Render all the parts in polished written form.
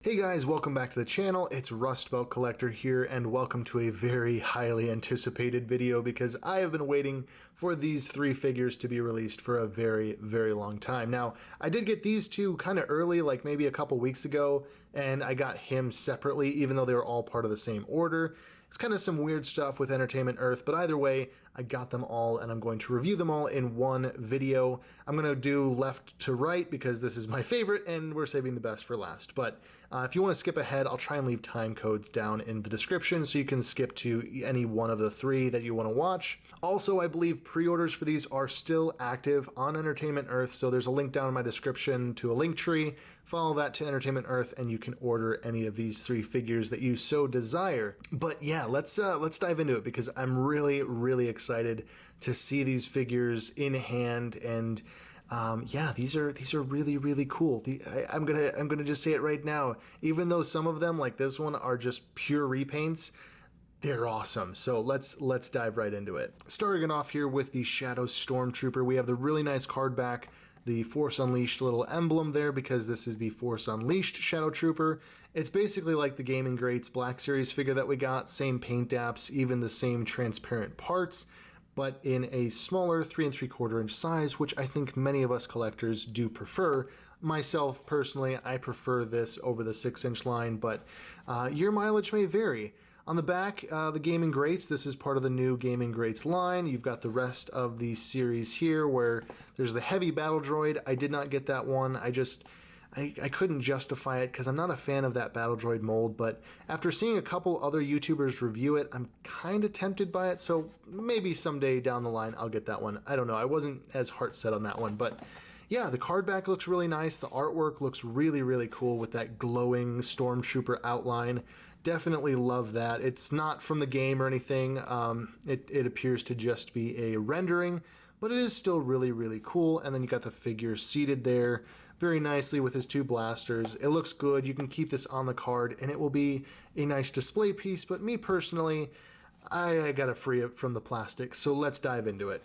Hey guys, welcome back to the channel. It's Rust Belt Collector here, and welcome to a very highly anticipated video because I have been waiting for these three figures to be released for a very, very long time. Now, I did get these two kind of early, like maybe a couple weeks ago, and I got him separately, even though they were all part of the same order. It's kind of some weird stuff with Entertainment Earth, but either way, I got them all and I'm going to review them all in one video. I'm going to do left to right because this is my favorite and we're saving the best for last. But if you want to skip ahead, I'll try and leave time codes down in the description so you can skip to any one of the three that you want to watch. Also, I believe pre-orders for these are still active on Entertainment Earth, so there's a link down in my description to a link tree. Follow that to Entertainment Earth and you can order any of these three figures that you so desire. But yeah, let's dive into it because I'm really excited to see these figures in hand, and yeah, these are really cool. I'm gonna just say it right now. Even though some of them, like this one, are just pure repaints, they're awesome. So let's dive right into it. Starting off here with the Shadow Stormtrooper, we have the really nice card back, the Force Unleashed little emblem there because this is the Force Unleashed Shadow Trooper. It's basically like the Gaming Greats Black Series figure that we got, same paint apps, even the same transparent parts, but in a smaller 3 3/4 inch size, which I think many of us collectors do prefer. Myself, personally, I prefer this over the 6-inch line, but your mileage may vary. On the back, the Gaming Greats, this is part of the new Gaming Greats line. You've got the rest of the series here where there's the heavy battle droid. I did not get that one. I couldn't justify it because I'm not a fan of that battle droid mold, but after seeing a couple other YouTubers review it, I'm kind of tempted by it, so maybe someday down the line I'll get that one. I don't know. I wasn't as heart set on that one, but yeah, the card back looks really nice. The artwork looks really cool with that glowing Stormtrooper outline. Definitely love that. It's not from the game or anything. It appears to just be a rendering, but it is still really cool. And then you got the figure seated there very nicely with his two blasters. It looks good. You can keep this on the card and it will be a nice display piece, but me personally, I gotta free it from the plastic, so let's dive into it.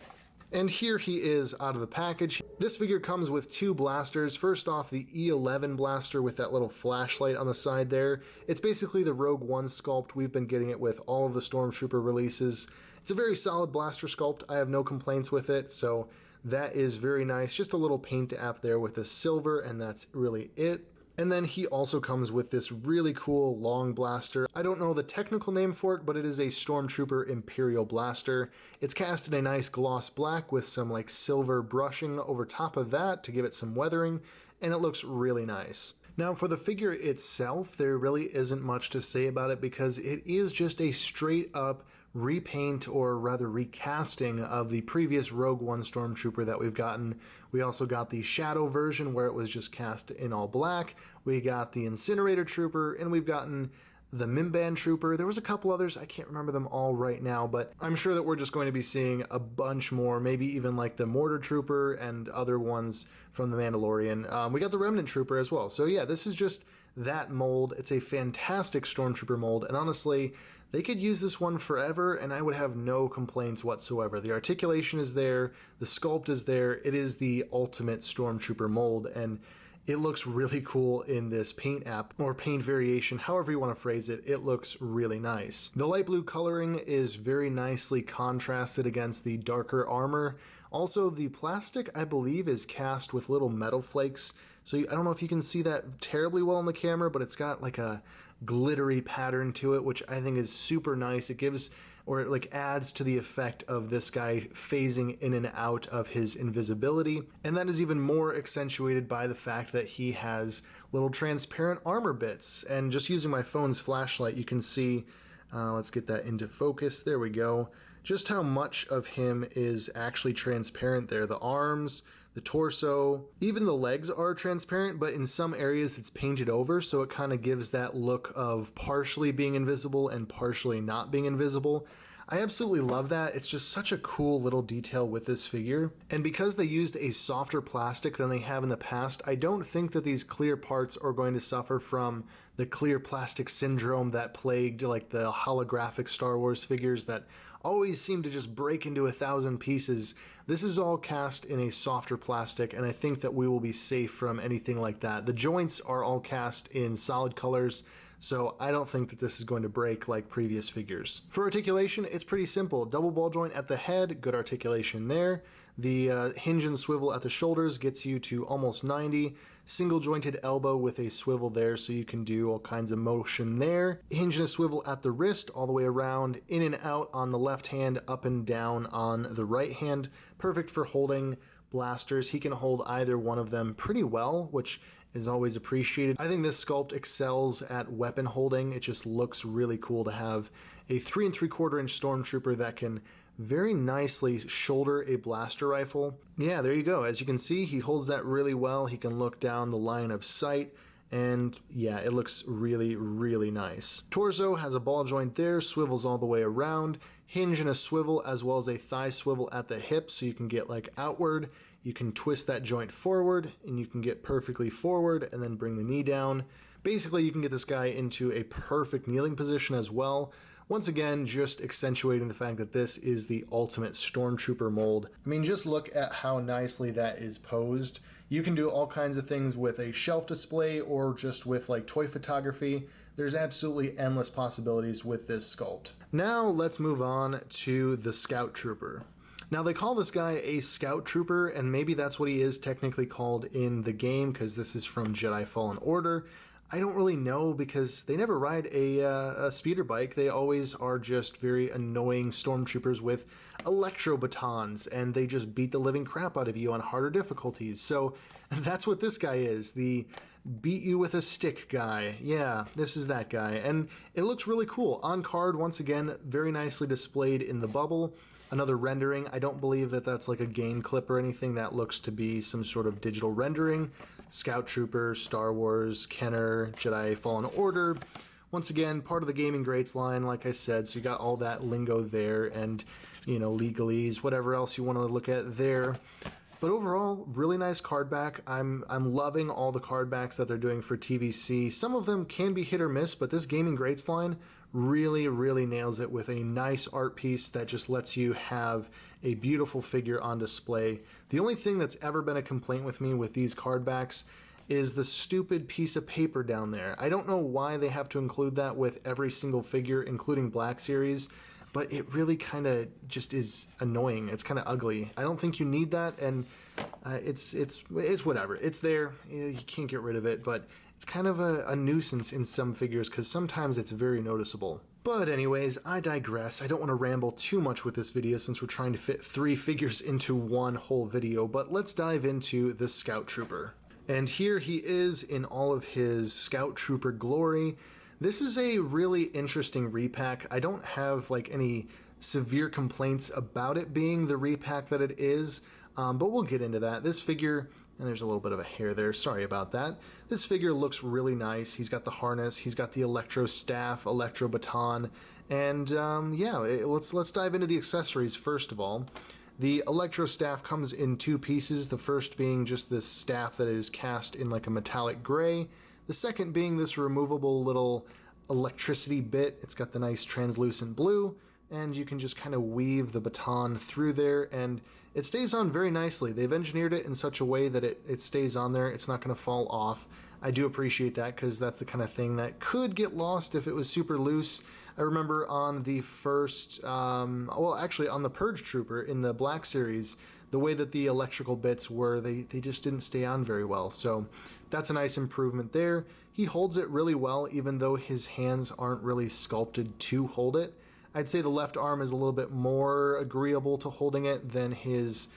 And here he is out of the package. This figure comes with two blasters. First off, the E11 blaster with that little flashlight on the side there. It's basically the Rogue One sculpt. We've been getting it with all of the Stormtrooper releases. It's a very solid blaster sculpt. I have no complaints with it, so that is very nice. Just a little paint app there with the silver, and that's really it. And then he also comes with this really cool long blaster. I don't know the technical name for it, but it is a Stormtrooper Imperial blaster. It's cast in a nice gloss black with some like silver brushing over top of that to give it some weathering, and it looks really nice. Now for the figure itself, there really isn't much to say about it because it is just a straight up repaint, or rather recasting, of the previous Rogue One Stormtrooper that we've gotten. We also got the Shadow version where it was just cast in all black. We got the Incinerator Trooper, and we've gotten the Mimban Trooper. There was a couple others, I can't remember them all right now, but I'm sure that we're just going to be seeing a bunch more, maybe even like the Mortar Trooper and other ones from the Mandalorian. We got the Remnant Trooper as well. So yeah, this is just that mold. It's a fantastic Stormtrooper mold, and honestly, they could use this one forever and I would have no complaints whatsoever. The articulation is there, the sculpt is there, it is the ultimate Stormtrooper mold, and it looks really cool in this paint app, or paint variation, however you want to phrase it. It looks really nice. The light blue coloring is very nicely contrasted against the darker armor. Also, the plastic, I believe, is cast with little metal flakes. So I don't know if you can see that terribly well on the camera, but it's got like a glittery pattern to it, which I think is super nice. It gives, or it like adds to the effect of this guy phasing in and out of his invisibility. And that is even more accentuated by the fact that he has little transparent armor bits. And just using my phone's flashlight, you can see, let's get that into focus. There we go. Just how much of him is actually transparent there. The arms, the torso, even the legs are transparent, but in some areas it's painted over, so it kind of gives that look of partially being invisible and partially not being invisible. I absolutely love that. It's just such a cool little detail with this figure. And because they used a softer plastic than they have in the past, I don't think that these clear parts are going to suffer from the clear plastic syndrome that plagued like the holographic Star Wars figures that always seem to just break into 1,000 pieces. This is all cast in a softer plastic, and I think that we will be safe from anything like that. The joints are all cast in solid colors, so I don't think that this is going to break like previous figures. For articulation, it's pretty simple. Double ball joint at the head, good articulation there. The hinge and swivel at the shoulders gets you to almost 90. Single jointed elbow with a swivel there, so you can do all kinds of motion there. Hinge and a swivel at the wrist all the way around, in and out on the left hand, up and down on the right hand. Perfect for holding blasters. He can hold either one of them pretty well, which is always appreciated. I think this sculpt excels at weapon holding. It just looks really cool to have a 3 3/4 inch Stormtrooper that can very nicely shoulder a blaster rifle. Yeah, there you go. As you can see, he holds that really well. He can look down the line of sight, and yeah, it looks really, really nice. Torso has a ball joint there, swivels all the way around, hinge and a swivel, as well as a thigh swivel at the hip, so you can get like outward. You can twist that joint forward, and you can get perfectly forward, and then bring the knee down. Basically, you can get this guy into a perfect kneeling position as well. Once again, just accentuating the fact that this is the ultimate Stormtrooper mold. I mean, just look at how nicely that is posed. You can do all kinds of things with a shelf display or just with like toy photography. There's absolutely endless possibilities with this sculpt. Now let's move on to the Scout Trooper. Now they call this guy a Scout Trooper, and maybe that's what he is technically called in the game because this is from Jedi Fallen Order. I don't really know because they never ride a speeder bike. They always are just very annoying stormtroopers with electro batons, and they just beat the living crap out of you on harder difficulties. So that's what this guy is, the beat you with a stick guy. Yeah, this is that guy. And it looks really cool. On card, once again, very nicely displayed in the bubble. Another rendering. I don't believe that that's like a game clip or anything. That looks to be some sort of digital rendering. Scout Trooper, Star Wars, Kenner, Jedi Fallen Order. Once again, part of the Gaming Greats line, like I said, so you got all that lingo there and, you know, legalese, whatever else you want to look at there. But overall, really nice card back. I'm loving all the card backs that they're doing for TVC. Some of them can be hit or miss, but this Gaming Greats line really, really nails it with a nice art piece that just lets you have a beautiful figure on display. The only thing that's ever been a complaint with me with these card backs is the stupid piece of paper down there. I don't know why they have to include that with every single figure, including Black Series, but it really kind of just is annoying. It's kind of ugly. I don't think you need that, and it's whatever. It's there. You can't get rid of it, but it's kind of a nuisance in some figures because sometimes it's very noticeable. But anyways, I digress. I don't want to ramble too much with this video since we're trying to fit 3 figures into one whole video, but let's dive into the Scout Trooper. And here he is in all of his Scout Trooper glory. This is a really interesting repack. I don't have like any severe complaints about it being the repack that it is, but we'll get into that. This figure, and there's a little bit of a hair there, sorry about that. This figure looks really nice. He's got the harness, he's got the electro staff, electro baton, and yeah, let's dive into the accessories first of all. The electro staff comes in 2 pieces, the first being just this staff that is cast in like a metallic gray. The second being this removable little electricity bit. It's got the nice translucent blue, and you can just kind of weave the baton through there, and it stays on very nicely. They've engineered it in such a way that it stays on there. It's not going to fall off. I do appreciate that because that's the kind of thing that could get lost if it was super loose. I remember on the first, well, actually on the Purge Trooper in the Black Series, the way that the electrical bits were, they just didn't stay on very well. So that's a nice improvement there. He holds it really well, even though his hands aren't really sculpted to hold it. I'd say the left arm is a little bit more agreeable to holding it than his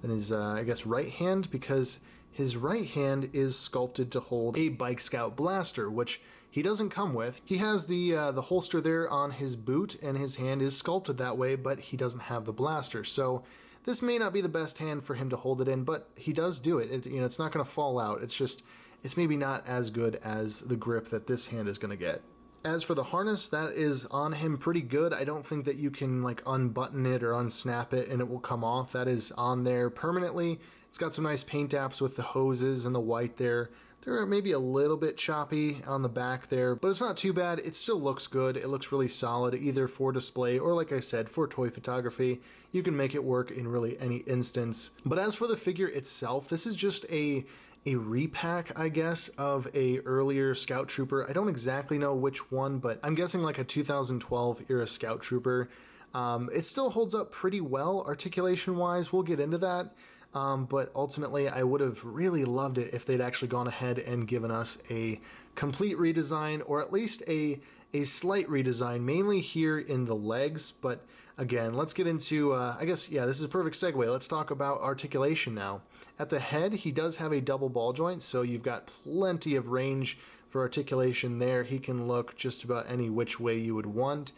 I guess, right hand, because his right hand is sculpted to hold a Bike Scout blaster, which he doesn't come with. He has the holster there on his boot, and his hand is sculpted that way, but he doesn't have the blaster. So this may not be the best hand for him to hold it in, but he does do it. You know, it's not going to fall out. It's just, it's maybe not as good as the grip that this hand is going to get. As for the harness, that is on him pretty good. I don't think that you can like unbutton it or unsnap it and it will come off. That is on there permanently. It's got some nice paint apps with the hoses and the white there. They're maybe a little bit choppy on the back there, but it's not too bad. It still looks good. It looks really solid, either for display or, like I said, for toy photography. You can make it work in really any instance. But as for the figure itself, this is just a repack, I guess, of a earlier Scout Trooper. I don't exactly know which one, but I'm guessing like a 2012 era Scout Trooper. It still holds up pretty well articulation-wise. We'll get into that. But ultimately, I would have really loved it if they'd actually gone ahead and given us a complete redesign, or at least a slight redesign, mainly here in the legs. But again, let's get into, I guess, yeah, this is a perfect segue. Let's talk about articulation now. At the head, he does have a double ball joint, so you've got plenty of range for articulation there. He can look just about any which way you would want.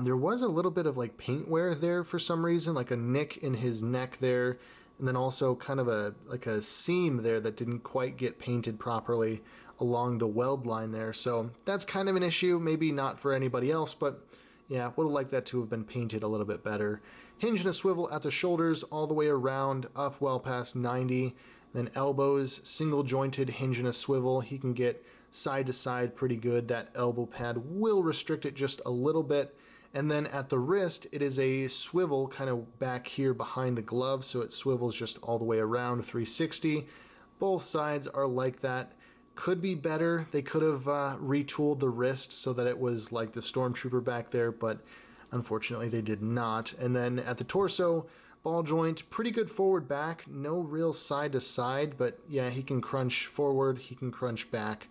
There was a little bit of like paint wear there for some reason, like a nick in his neck there, and then also kind of a seam there that didn't quite get painted properly along the weld line there. So that's kind of an issue, maybe not for anybody else, but yeah, would have liked that to have been painted a little bit better. Hinge and a swivel at the shoulders all the way around, up well past 90. Then elbows, single jointed hinge and a swivel. He can get side to side pretty good. That elbow pad will restrict it just a little bit. And then at the wrist, it is a swivel kind of back here behind the glove, so it swivels just all the way around 360. Both sides are like that. Could be better. They could have retooled the wrist so that it was like the Stormtrooper back there, but unfortunately they did not. And then at the torso, ball joint, pretty good forward back, no real side to side, but yeah, he can crunch forward, he can crunch back.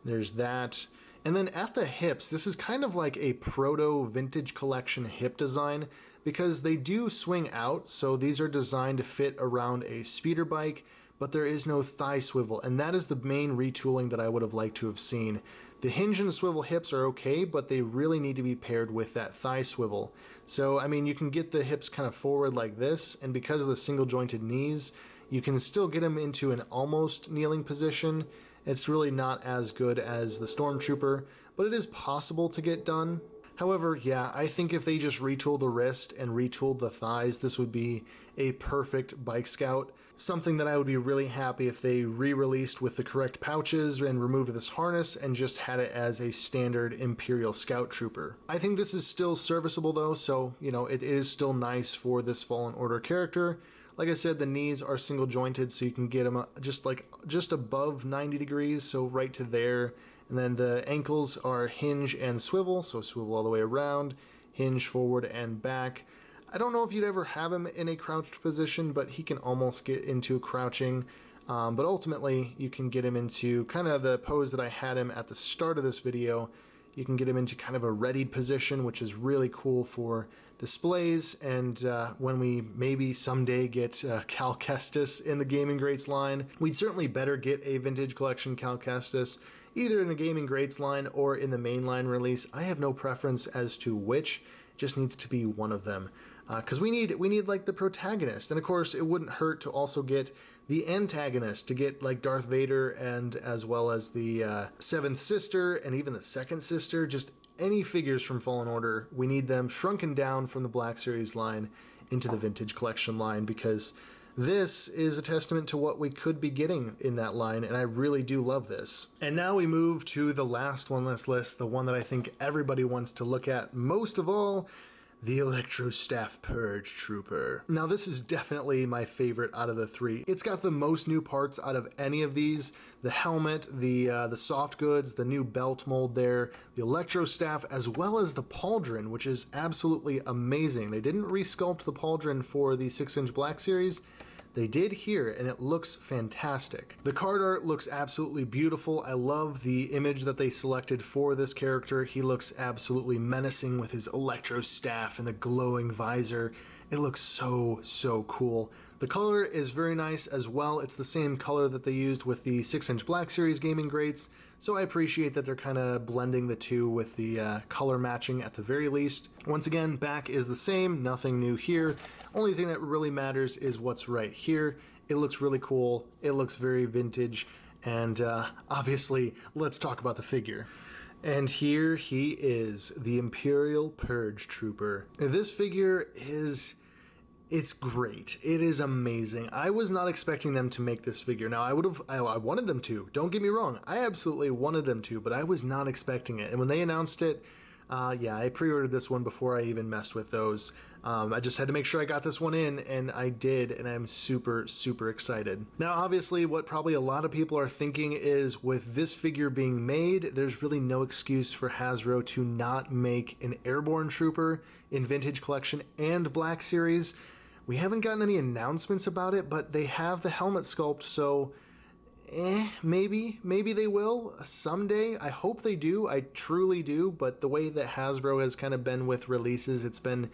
There's that. And then at the hips, this is kind of like a proto vintage collection hip design because they do swing out. So these are designed to fit around a speeder bike, but there is no thigh swivel. And that is the main retooling that I would have liked to have seen. The hinge and swivel hips are okay, but they really need to be paired with that thigh swivel. So, I mean, you can get the hips kind of forward like this, and because of the single jointed knees, you can still get them into an almost kneeling position. It's really not as good as the Stormtrooper, but it is possible to get done. However, yeah, I think if they just retooled the wrist and retooled the thighs, this would be a perfect Bike Scout. Something that I would be really happy if they re-released with the correct pouches and removed this harness and just had it as a standard Imperial Scout Trooper. I think this is still serviceable though, so, you know, it is still nice for this Fallen Order character. Like I said, the knees are single jointed, so you can get them just above 90 degrees, so right to there. And then the ankles are hinge and swivel, so swivel all the way around, hinge forward and back. I don't know if you'd ever have him in a crouched position, but he can almost get into crouching. But ultimately, you can get him into kind of the pose that I had him at the start of this video. You can get him into kind of a readied position, which is really cool for displays, and when we maybe someday get Cal Kestis in the Gaming Greats line, we'd certainly better get a Vintage Collection Cal Kestis, either in the Gaming Greats line or in the mainline release. I have no preference as to which, it just needs to be one of them. Because we need like the protagonist, and of course it wouldn't hurt to also get the antagonist, to get like Darth Vader and as well as the seventh sister and even the second sister. Just any figures from Fallen Order, we need them shrunken down from the Black Series line into the Vintage Collection line, because this is a testament to what we could be getting in that line, and I really do love this. And now we move to the last one on this list, the one that I think everybody wants to look at most of all, the Electro Staff Purge Trooper. Now this is definitely my favorite out of the three. It's got the most new parts out of any of these. The helmet, the soft goods, the new belt mold there, the Electro Staff, as well as the pauldron, which is absolutely amazing. They didn't resculpt the pauldron for the 6-inch Black Series. They did here, and it looks fantastic. The card art looks absolutely beautiful. I love the image that they selected for this character. He looks absolutely menacing with his electro staff and the glowing visor. It looks so, so cool. The color is very nice as well. It's the same color that they used with the 6-inch Black Series Gaming Greats, so I appreciate that they're kind of blending the two with the color matching at the very least. Once again, back is the same, nothing new here. Only thing that really matters is what's right here. It looks really cool, it looks very vintage, and obviously, let's talk about the figure. And here he is, the Imperial Purge Trooper. This figure it's great. It is amazing. I was not expecting them to make this figure. Now, I wanted them to. Don't get me wrong. I absolutely wanted them to, but I was not expecting it. And when they announced it, yeah, I pre-ordered this one before I even messed with those. I just had to make sure I got this one in, and I did, and I'm super, super excited. Now, obviously, what probably a lot of people are thinking is, with this figure being made, there's really no excuse for Hasbro to not make an Airborne Trooper in Vintage Collection and Black Series. We haven't gotten any announcements about it, but they have the helmet sculpt, so maybe they will someday. I hope they do. I truly do. But the way that Hasbro has kind of been with releases, it's been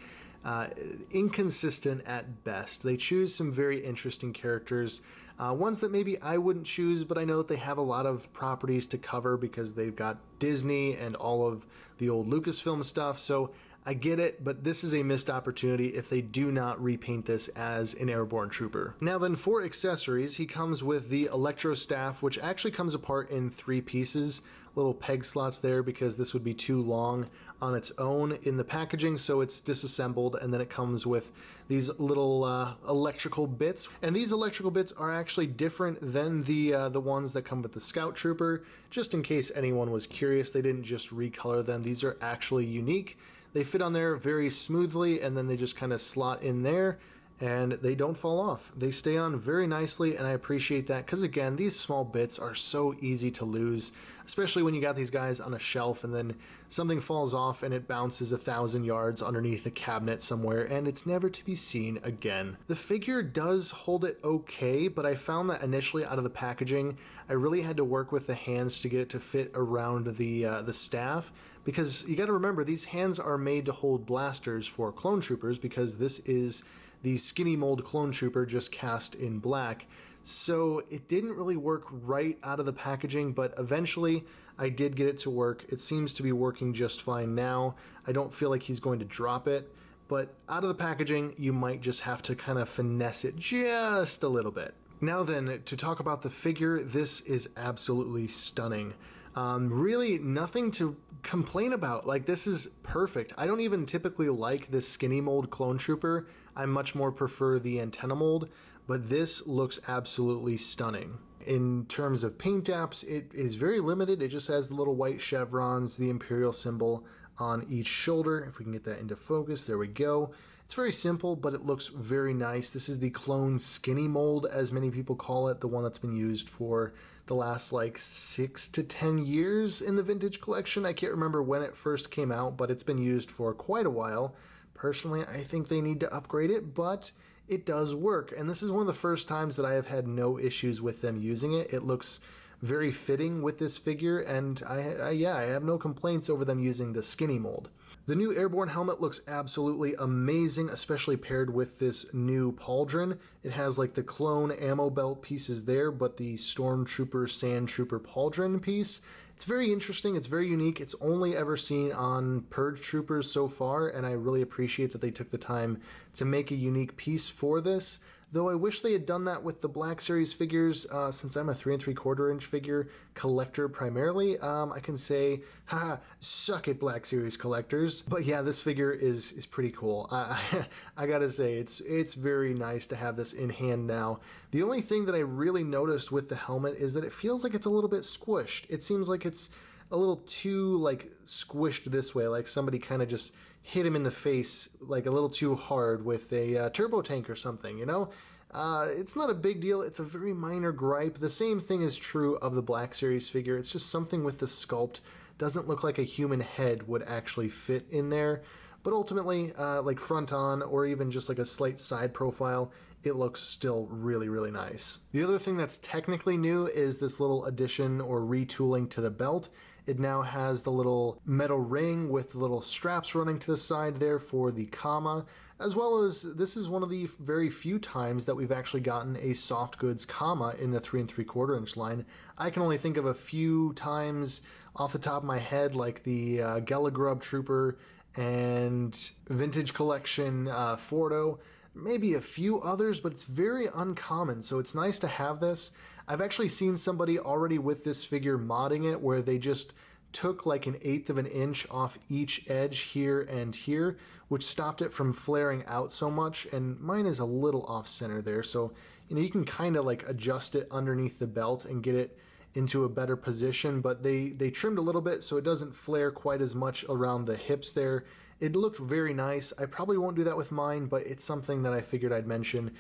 inconsistent at best. They choose some very interesting characters, ones that maybe I wouldn't choose, but I know that they have a lot of properties to cover because they've got Disney and all of the old Lucasfilm stuff. So I get it, but this is a missed opportunity if they do not repaint this as an Airborne Trooper. Now then, for accessories, he comes with the Electro Staff, which actually comes apart in 3 pieces. Little peg slots there because this would be too long on its own in the packaging, so it's disassembled, and then it comes with these little electrical bits. And these electrical bits are actually different than the ones that come with the Scout Trooper. Just in case anyone was curious, they didn't just recolor them. These are actually unique. They fit on there very smoothly, and then they just kind of slot in there, and they don't fall off. They stay on very nicely, and I appreciate that because, again, these small bits are so easy to lose, especially when you got these guys on a shelf and then something falls off and it bounces 1,000 yards underneath a cabinet somewhere, and it's never to be seen again. The figure does hold it okay, but I found that initially out of the packaging, I really had to work with the hands to get it to fit around the staff, because you got to remember, these hands are made to hold blasters for clone troopers, because this is the skinny mold clone trooper just cast in black. So it didn't really work right out of the packaging, but eventually I did get it to work. It seems to be working just fine now. I don't feel like he's going to drop it, but out of the packaging, you might just have to kind of finesse it just a little bit. Now then, to talk about the figure, this is absolutely stunning. Really nothing to complain about. Like, this is perfect. I don't even typically like this skinny mold clone trooper. I much more prefer the antenna mold, but this looks absolutely stunning. In terms of paint apps, it is very limited. It just has the little white chevrons, the Imperial symbol on each shoulder. If we can get that into focus, there we go. It's very simple, but it looks very nice. This is the clone skinny mold, as many people call it, the one that's been used for the last like 6 to 10 years in the Vintage Collection. I can't remember when it first came out, but it's been used for quite a while. Personally, I think they need to upgrade it, but it does work. And this is one of the first times that I have had no issues with them using it. It looks very fitting with this figure, and I have no complaints over them using the skinny mold. The new Airborne helmet looks absolutely amazing, especially paired with this new pauldron. It has like the clone ammo belt pieces there, but the Stormtrooper Sand Trooper pauldron piece. It's very interesting, it's very unique. It's only ever seen on Purge Troopers so far, and I really appreciate that they took the time to make a unique piece for this. Though I wish they had done that with the Black Series figures, since I'm a 3 3/4 inch figure collector primarily, I can say, haha, suck it, Black Series collectors. But yeah, this figure is pretty cool. I gotta say, it's very nice to have this in hand now. The only thing that I really noticed with the helmet is that it feels like it's a little bit squished. It seems like it's a little too like squished this way, like somebody kind of just hit him in the face like a little too hard with a turbo tank or something, you know? It's not a big deal. It's a very minor gripe. The same thing is true of the Black Series figure. It's just something with the sculpt. Doesn't look like a human head would actually fit in there. But ultimately, like front on or even just like a slight side profile, it looks still really, really nice. The other thing that's technically new is this little addition or retooling to the belt. It now has the little metal ring with little straps running to the side there for the comma, as well as this is one of the very few times that we've actually gotten a soft goods comma in the 3 3/4 inch line. I can only think of a few times off the top of my head, like the Gelagrub Trooper and Vintage Collection Fordo, maybe a few others, but it's very uncommon, so it's nice to have this. I've actually seen somebody already with this figure modding it where they just took like 1/8 of an inch off each edge here and here, which stopped it from flaring out so much. And mine is a little off center there, so you can kind of like adjust it underneath the belt and get it into a better position, but they trimmed a little bit so it doesn't flare quite as much around the hips there. It looked very nice. I probably won't do that with mine, but it's something that I figured I'd mention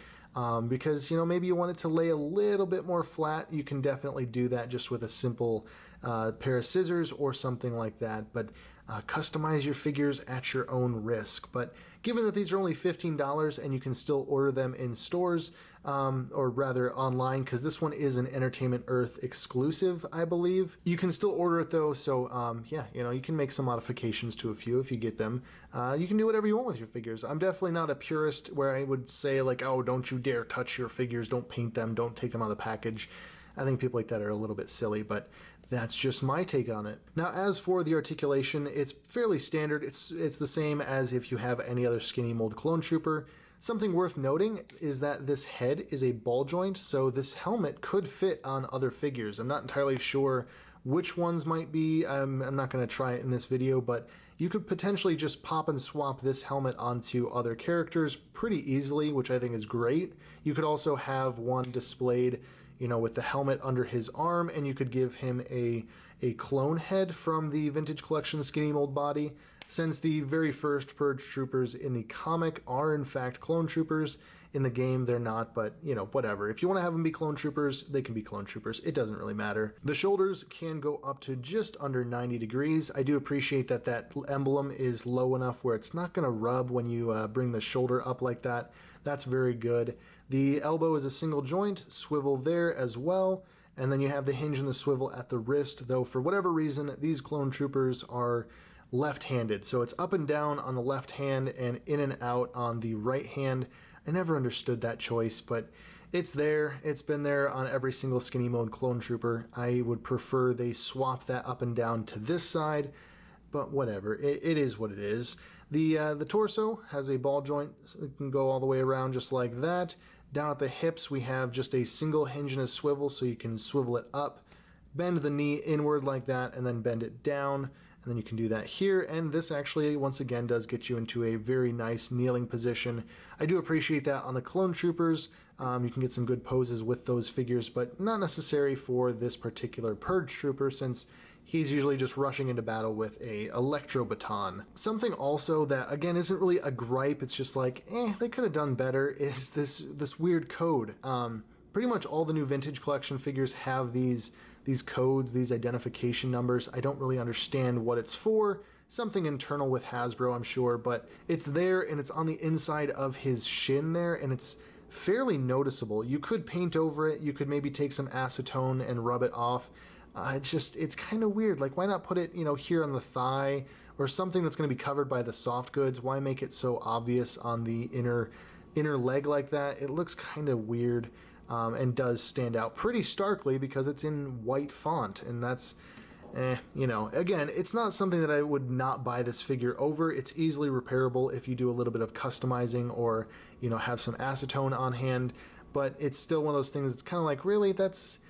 because maybe you want it to lay a little bit more flat. You can definitely do that just with a simple pair of scissors or something like that, but customize your figures at your own risk. But given that these are only $15 and you can still order them in stores, or rather online, because this one is an Entertainment Earth exclusive, I believe. You can still order it though, so yeah, you can make some modifications to a few if you get them. You can do whatever you want with your figures. I'm definitely not a purist where I would say like, oh, don't you dare touch your figures, don't paint them, don't take them out of the package. I think people like that are a little bit silly, but that's just my take on it. Now, as for the articulation, it's fairly standard. It's the same as if you have any other skinny mold clone trooper. Something worth noting is that this head is a ball joint, so this helmet could fit on other figures. I'm not entirely sure which ones might be. I'm not going to try it in this video, but you could potentially just pop and swap this helmet onto other characters pretty easily, which I think is great. You could also have one displayed with the helmet under his arm, and you could give him a clone head from the Vintage Collection Skinny Mold body. Since the very first Purge Troopers in the comic are in fact clone troopers, in the game they're not, but whatever. If you want to have them be clone troopers, they can be clone troopers. It doesn't really matter. The shoulders can go up to just under 90 degrees. I do appreciate that that emblem is low enough where it's not going to rub when you bring the shoulder up like that. That's very good. The elbow is a single joint, swivel there as well, and then you have the hinge and the swivel at the wrist, though for whatever reason these clone troopers are left-handed, so it's up and down on the left hand and in and out on the right hand. I never understood that choice, but it's there. It's been there on every single skinny mode clone trooper. I would prefer they swap that up and down to this side, but whatever. It is what it is. The torso has a ball joint, so it can go all the way around just like that. Down at the hips we have just a single hinge and a swivel, so you can swivel it up, bend the knee inward like that, and then bend it down. And then you can do that here, and this actually once again does get you into a very nice kneeling position. I do appreciate that on the clone troopers. You can get some good poses with those figures, but not necessary for this particular Purge Trooper, since he's usually just rushing into battle with a electro baton. Something also that again isn't really a gripe, it's just like they could have done better, is this weird code. Pretty much all the new Vintage Collection figures have these codes, these identification numbers. I don't really understand what it's for. Something internal with Hasbro, I'm sure, but it's there and it's on the inside of his shin there, and it's fairly noticeable. You could paint over it, you could maybe take some acetone and rub it off. It's kind of weird. Like, why not put it, here on the thigh or something that's going to be covered by the soft goods? Why make it so obvious on the inner leg like that? It looks kind of weird. And does stand out pretty starkly because it's in white font, and that's, again, it's not something that I would not buy this figure over. It's easily repairable if you do a little bit of customizing or, have some acetone on hand, but it's still one of those things that's kind of like, really, that's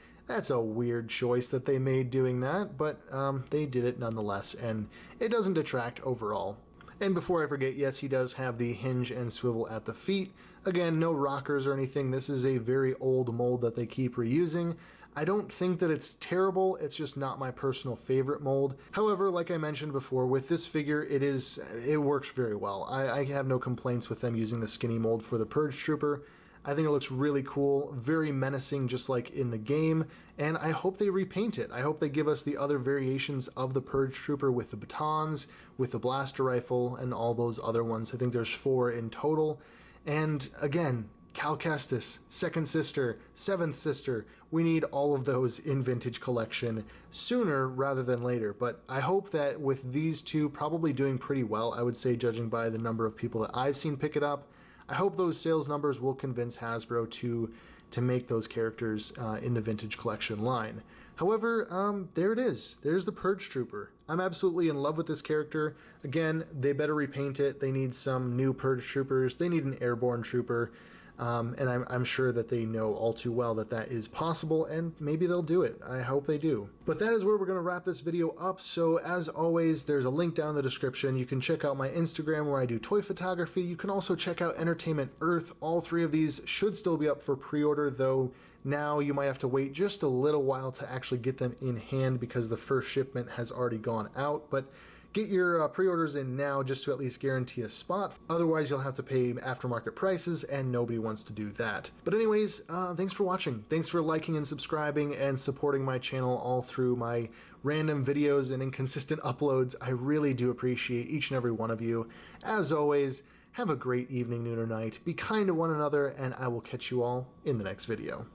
a weird choice that they made doing that, but they did it nonetheless, and it doesn't detract overall. And before I forget, yes, he does have the hinge and swivel at the feet. Again, no rockers or anything. This is a very old mold that they keep reusing. I don't think that it's terrible, it's just not my personal favorite mold. However, like I mentioned before, with this figure, it works very well. I have no complaints with them using the skinny mold for the Purge Trooper. I think it looks really cool, very menacing just like in the game, and I hope they repaint it. I hope they give us the other variations of the Purge Trooper with the batons, with the blaster rifle, and all those other ones. I think there's 4 in total. And again, Cal Kestis, Second Sister, Seventh Sister, we need all of those in Vintage Collection sooner rather than later. But I hope that with these two probably doing pretty well, I would say, judging by the number of people that I've seen pick it up, I hope those sales numbers will convince Hasbro to make those characters in the Vintage Collection line. However, there it is. There's the Purge Trooper. I'm absolutely in love with this character. Again, they better repaint it. They need some new Purge Troopers. They need an Airborne Trooper. And I'm sure that they know all too well that that is possible, and maybe they'll do it. I hope they do. But that is where we're going to wrap this video up. So as always, there's a link down in the description. You can check out my Instagram where I do toy photography. You can also check out Entertainment Earth. All three of these should still be up for pre-order, though now you might have to wait just a little while to actually get them in hand because the first shipment has already gone out. But get your pre-orders in now just to at least guarantee a spot. Otherwise, you'll have to pay aftermarket prices, and nobody wants to do that. But anyways, thanks for watching. Thanks for liking and subscribing and supporting my channel all through my random videos and inconsistent uploads. I really do appreciate each and every one of you. As always, have a great evening, noon, or night. Be kind to one another, and I will catch you all in the next video.